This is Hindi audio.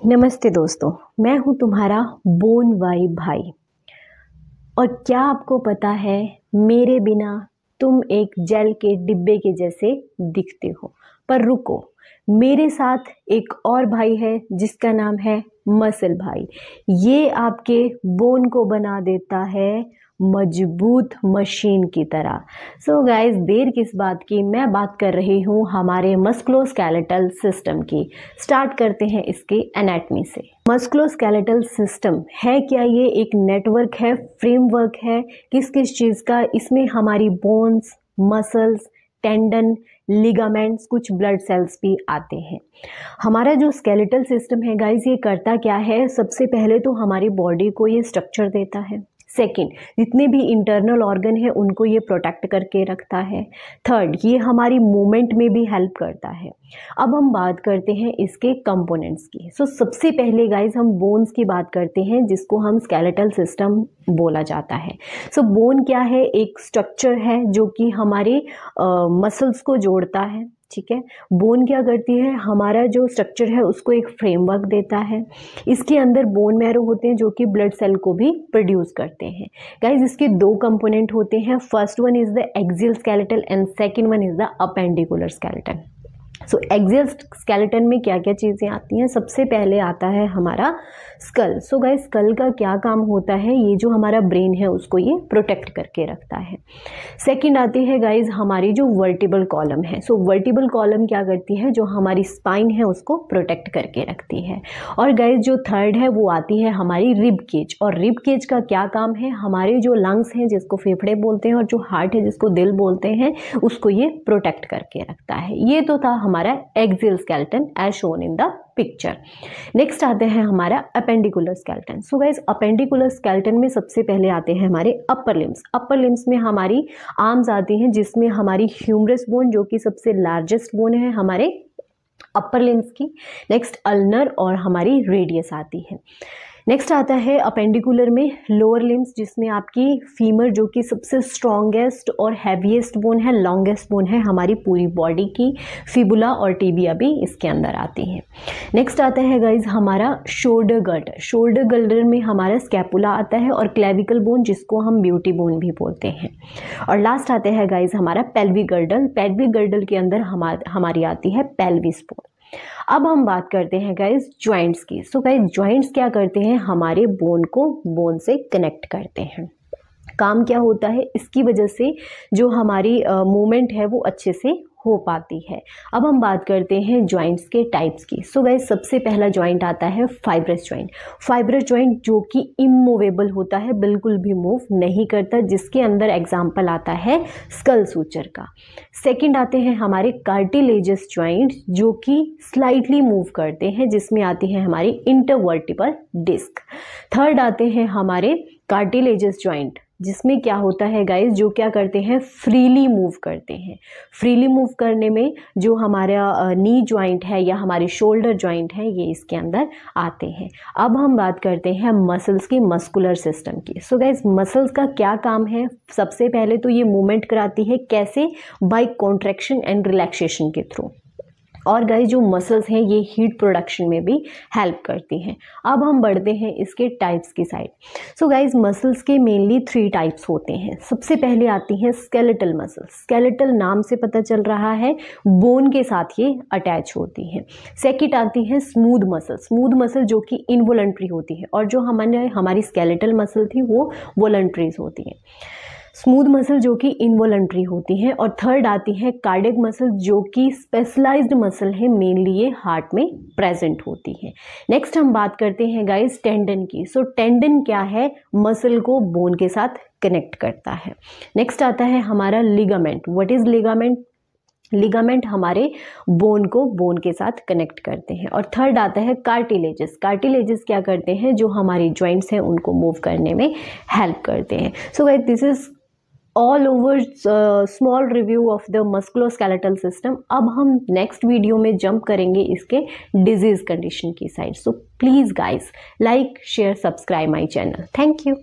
नमस्ते दोस्तों, मैं हूं तुम्हारा बोन वाई भाई। और क्या आपको पता है, मेरे बिना तुम एक जेल के डिब्बे के जैसे दिखते हो। पर रुको, मेरे साथ एक और भाई है जिसका नाम है मसल भाई। ये आपके बोन को बना देता है मजबूत मशीन की तरह। सो गाइस, देर किस बात की, मैं बात कर रही हूँ हमारे मस्कुलोस्केलेटल सिस्टम की। स्टार्ट करते हैं इसके एनाटमी से। मस्कुलोस्केलेटल सिस्टम है क्या? ये एक नेटवर्क है, फ्रेमवर्क है किस किस चीज़ का। इसमें हमारी बोन्स, मसल्स, टेंडन, लिगामेंट्स, कुछ ब्लड सेल्स भी आते हैं। हमारा जो स्केलेटल सिस्टम है गाइस, ये करता क्या है? सबसे पहले तो हमारी बॉडी को ये स्ट्रक्चर देता है। सेकंड, जितने भी इंटरनल ऑर्गन है उनको ये प्रोटेक्ट करके रखता है। थर्ड, ये हमारी मूवमेंट में भी हेल्प करता है। अब हम बात करते हैं इसके कंपोनेंट्स की। सबसे पहले गाइस हम बोन्स की बात करते हैं, जिसको हम स्केलेटल सिस्टम बोला जाता है। बोन क्या है? एक स्ट्रक्चर है जो कि हमारे मसल्स को जोड़ता है। ठीक है, बोन क्या करती है? हमारा जो स्ट्रक्चर है उसको एक फ्रेमवर्क देता है। इसके अंदर बोन मैरो होते हैं जो कि ब्लड सेल को भी प्रोड्यूस करते हैं। गाइज, इसके दो कंपोनेंट होते हैं। First one is the axial skeletal and second one is the appendicular skeleton. Axial skeleton में क्या क्या चीज़ें आती हैं? सबसे पहले आता है हमारा स्कल। गाइस, स्कल का क्या काम होता है? ये जो हमारा ब्रेन है उसको ये प्रोटेक्ट करके रखता है। सेकंड आती है गाइस हमारी जो वर्टिबल कॉलम है। वर्टिबल कॉलम क्या करती है? जो हमारी स्पाइन है उसको प्रोटेक्ट करके रखती है। और गाइस जो थर्ड है वो आती है हमारी रिब केज। और रिब केज का क्या काम है? हमारे जो लंग्स हैं जिसको फेफड़े बोलते हैं और जो हार्ट है जिसको दिल बोलते हैं, उसको ये प्रोटेक्ट करके रखता है। ये तो था हमारा axial skeleton as shown in the picture. Next आते हैं हमारा appendicular skeleton. Guys, appendicular skeleton में सबसे पहले आते हैं हमारे अपर लिम्स। अपर लिम्स में हमारी आर्म्स आती हैं, जिसमें हमारी ह्यूमरस बोन जो कि सबसे लार्जेस्ट बोन है हमारे अपर लिम्स की। नेक्स्ट अल्नर और हमारी रेडियस आती है। नेक्स्ट आता है अपेंडिकुलर में लोअर लिम्स, जिसमें आपकी फीमर जो कि सबसे स्ट्रॉन्गेस्ट और हैवीएस्ट बोन है, लॉन्गेस्ट बोन है हमारी पूरी बॉडी की। फिबुला और टिबिया भी इसके अंदर आती हैं। नेक्स्ट आता है गाइज हमारा शोल्डर गर्डर। शोल्डर गर्डर में हमारा स्कैपुला आता है और क्लेविकल बोन जिसको हम ब्यूटी बोन भी बोलते हैं। और लास्ट आते हैं गाइज हमारा पेल्विक गर्डल। पेल्विक गर्डल के अंदर हमारी आती है पेल्विस बोन। अब हम बात करते हैं गाइज जॉइंट्स की। गाइज जॉइंट्स क्या करते हैं? हमारे बोन को बोन से कनेक्ट करते हैं। काम क्या होता है? इसकी वजह से जो हमारी मूवमेंट है वो अच्छे से हो पाती है। अब हम बात करते हैं जॉइंट्स के टाइप्स की। गाइस, सबसे पहला जॉइंट आता है फाइब्रस जॉइंट। फाइब्रस जॉइंट जो कि इमूवेबल होता है, बिल्कुल भी मूव नहीं करता, जिसके अंदर एग्जाम्पल आता है स्कल सूचर का। सेकंड आते हैं हमारे कार्टिलेजस जॉइंट जो कि स्लाइटली मूव करते हैं, जिसमें आती है हमारी इंटरवर्टिबल डिस्क। थर्ड आते हैं हमारे कार्टिलेजस जॉइंट, जिसमें क्या होता है गाइस, जो क्या करते हैं? फ्रीली मूव करते हैं। फ्रीली मूव करने में जो हमारा नी जॉइंट है या हमारे शोल्डर जॉइंट है, ये इसके अंदर आते हैं। अब हम बात करते हैं मसल्स की, मस्कुलर सिस्टम की। गाइस, मसल्स का क्या काम है? सबसे पहले तो ये मूवमेंट कराती है। कैसे? बाय कॉन्ट्रैक्शन एंड रिलैक्सेशन के थ्रू। और गाइस जो मसल्स हैं ये हीट प्रोडक्शन में भी हेल्प करती हैं। अब हम बढ़ते हैं इसके टाइप्स की साइड। गाइस, मसल्स के मेनली 3 टाइप्स होते हैं। सबसे पहले आती है स्केलेटल मसल्स। स्केलेटल नाम से पता चल रहा है बोन के साथ ये अटैच होती हैं। सेकंड आती है स्मूथ मसल। स्मूथ मसल जो कि इनवॉलंटरी होती है, और जो हमारी स्केलेटल मसल थी वो वॉलंटरीज होती है। स्मूथ मसल जो कि इनवॉलंटरी होती हैं। और थर्ड आती है कार्डियक मसल जो कि स्पेशलाइज्ड मसल है, मेनली ये हार्ट में प्रेजेंट होती है। नेक्स्ट हम बात करते हैं गाइस टेंडन की। टेंडन क्या है? मसल को बोन के साथ कनेक्ट करता है। नेक्स्ट आता है हमारा ligament. What is ligament? Ligament हमारे बोन को बोन के साथ कनेक्ट करते हैं। और थर्ड आता है कार्टिलेजेस। कार्टिलेजेस क्या करते हैं? जो हमारी जॉइंट्स हैं उनको मूव करने में हेल्प करते हैं। Guys, this is all over small review of the musculoskeletal system. अब हम नेक्स्ट वीडियो में जंप करेंगे इसके डिजीज कंडीशन की side. Please guys, like, share, subscribe my channel. Thank you.